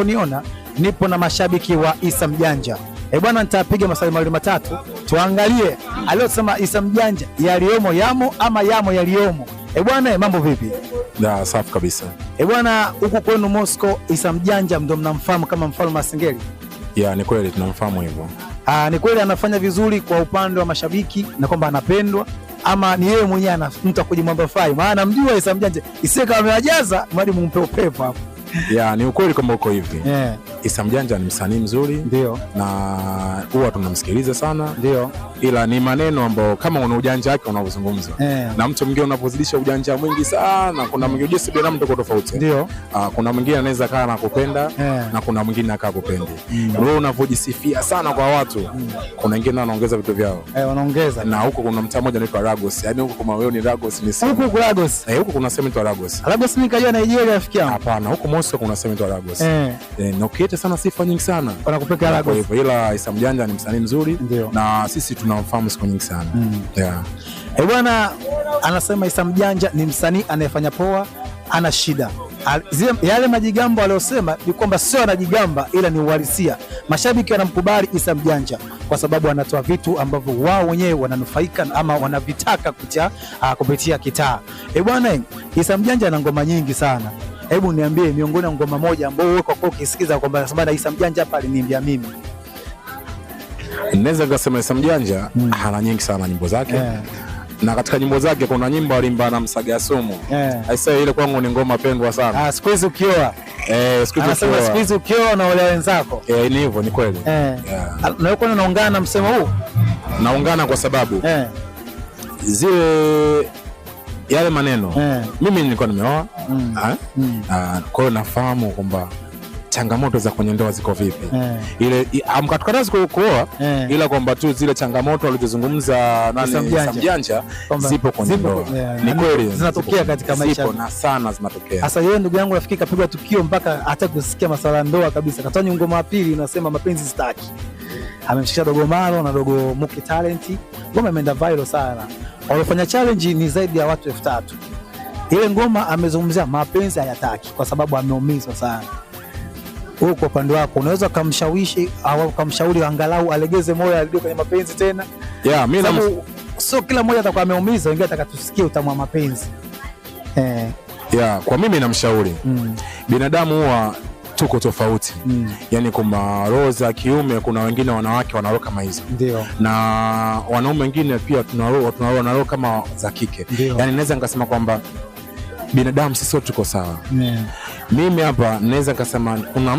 unavyoniona nipo na mashabiki wa Issa Mjanja. Bwana, nitapiga maswali mawili matatu tuangalie aliyosema Issa Mjanja yaliyomo yamo ama yamo yaliyomo. Bwana, mambo vipi? Da, safi kabisa. Bwana, huku kwenu Moscow Issa Mjanja ndio mnamfahamu kama mfalme wa Singeli? Ya, ni kweli tunamfahamu hivyo. Ni kweli anafanya vizuri kwa upande wa mashabiki na kwamba anapendwa, ama ni yeye mwenyewe ana mtu akujimwamba fai? Maana mjua Issa Mjanja isiye kama amewajaza mwadi mumpe upepo hapo. Ya, ni ukweli kama uko hivi. Yeah. Issa Mjanja ni msanii mzuri. Ndio. Na huwa tunamsikiliza sana. Ndio. Ila ni maneno ambayo kama una ujanja wake unavyozungumza. Yeah. Na mtu mwingine unapozidisha ujanja mwingi sana, kuna mwingine jinsi binadamu ndio tofauti. Ndio. Kuna mwingine anaweza kaa na kupenda. Yeah. Na kuna mwingine akaa kupendi. Wewe unavyojisifia sana kwa watu, kuna wengine wanaongeza vitu vyao. Wanaongeza. Na huko kuna mtaa mmoja anaitwa Lagos. Yaani huko kama wewe ni Lagos ni sana. Huko Lagos. Huko kuna sehemu inaitwa Lagos. Lagos ni kajua Nigeria rafiki yangu. Hapana, huko Moscow kuna sehemu inaitwa Lagos. Na ukieta sana sifa nyingi sana. Wanakupeka Lagos. Ila Issa Mjanja ni msanii mzuri. Ndiyo. Na sisi tunamfahamu siku nyingi sana. Yeah. Bwana, anasema Issa Mjanja ni msanii anayefanya poa, ana shida. Yale majigambo aliyosema ni kwamba sio anajigamba ila ni uhalisia. Mashabiki wanamkubali Issa Mjanja kwa sababu anatoa vitu ambavyo wao wenyewe wananufaika ama wanavitaka kupitia kitaa. Bwana, Issa Mjanja ana ngoma nyingi sana. Hebu niambie miongoni mwa ngoma moja ambayo wewe kwa ukisikiza kwamba sababu Issa Mjanja hapa aliniambia mimi. Naweza kusema Issa Mjanja ana nyingi sana nyimbo zake. Yeah. Na katika nyimbo zake kuna nyimbo alimba na Msaga Sumu. Yeah. Aisa ile kwangu ni ngoma pendwa sana. Siku hizi ukioa. Siku hizi ukioa na wale wenzako. Ni hivyo, ni kweli. Yeah. Na uko unaungana na msemo huu? Naungana kwa sababu zile yale maneno. Mimi nilikuwa nimeoa. Kwa hiyo nafahamu kwamba changamoto za kwenye ndoa ziko vipi. Ile amkatukataza kuoa, ila kwamba tu zile changamoto alizozungumza Issa Mjanja zipo kwenye ndoa. Ni kweli zinatokea katika maisha. Zipo na sana zinatokea. Sasa yeye ndugu yangu rafiki kapigwa tukio mpaka hata kusikia masuala ndoa kabisa. Katoa ngoma ya pili inasema mapenzi sitaki. Amemshikisha Dogo Malo na Dogo Muki Talent. Ngoma imeenda viral sana. Walifanya challenge ni zaidi ya watu 3000. Ile ngoma amezungumzia mapenzi hayataki kwa sababu ameumizwa sana. Wewe kwa upande wako unaweza kumshawishi au kumshauri angalau alegeze moyo arudi kwenye mapenzi tena? Yeah, mimi sio kila mmoja atakuwa ameumizwa, wengine atakatusikia utamu wa mapenzi. Yeah, kwa mimi namshauri. Binadamu huwa tuko tofauti. Yaani kuna roho za kiume, kuna wengine wanawake wana roho kama hizo. Ndio. Na wanaume wengine pia tuna roho kama za kike. Yaani naweza nikasema kwamba binadamu sisi sote tuko sawa. Mimi hapa naweza kusema kuna